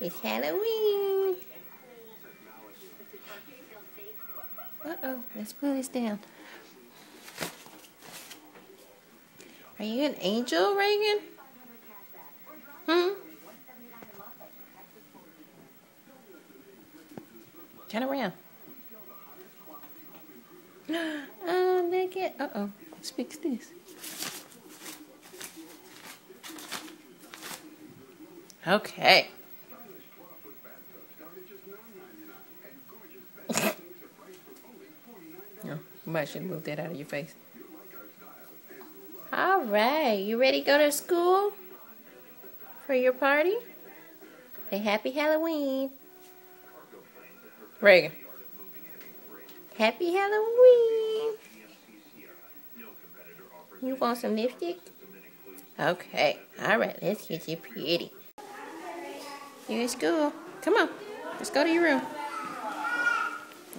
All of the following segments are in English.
It's Halloween. Uh-oh, let's put this down. Are you an angel, Reagan? Turn around. Oh, look at. Uh-oh. Let's fix this. Okay. No, you might should move that out of your face. All right. You ready to go to school for your party? Say happy Halloween. Reagan. Happy Halloween. You want some lipstick? Okay. All right. Let's get you pretty. You're in school. Come on. Let's go to your room.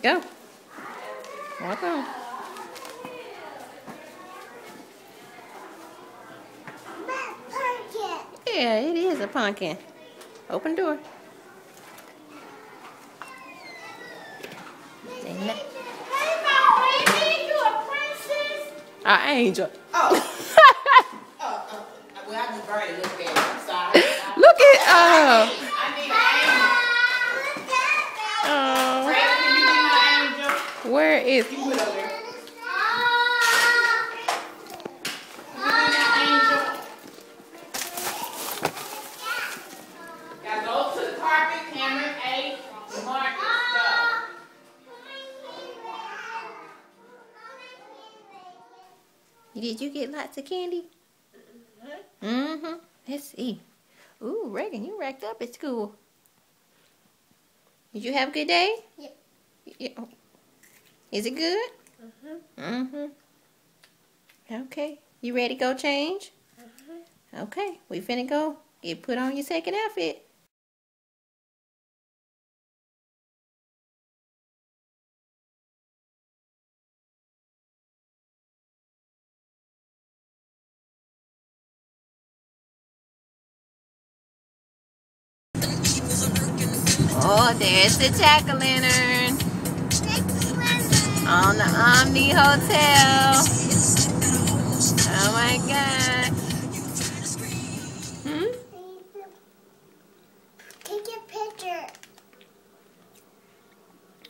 Go. Walk on. Yeah, it is a pumpkin. Open door. Angel. Oh. Well, I just burned it. Look at it. I'm sorry. Look at I need an angel. Oh. Brandon, can you be my angel? Where is? You put over there. Can you be my angel? Now go to the carpet, Cameron, A, Marcus, go. Did you get lots of candy? Mm-hmm. Let's see. Ooh, Reagan, you racked up at school. Did you have a good day? Yep. Yeah. Is it good? Mm-hmm. Okay. You ready to go change? Okay. We finna go put on your second outfit. Oh, there's the jack-o'-lantern on the Omni Hotel. Oh my God. Take a picture.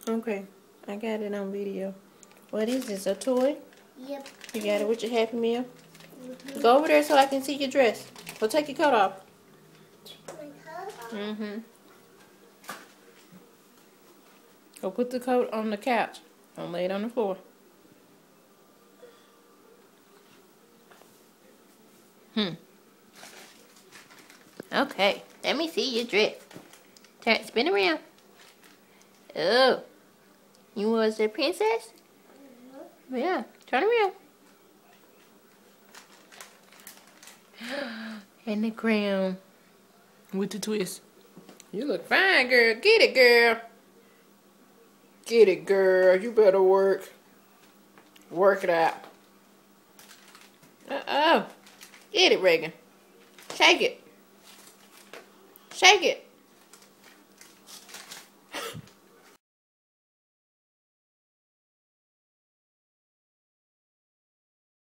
Okay, I got it on video. What is this, a toy? Yep. You got it with your Happy Meal? Go over there so I can see your dress. Go take your coat off. Go put the coat on the couch. Don't lay it on the floor. Okay, let me see your dress. Spin around. Oh, you was a princess? Yeah, turn around. And the crown with the twist. You look fine, girl. Get it, girl. Get it, girl. You better work. Work it out. Uh-oh. Get it, Reagan. Shake it. Shake it.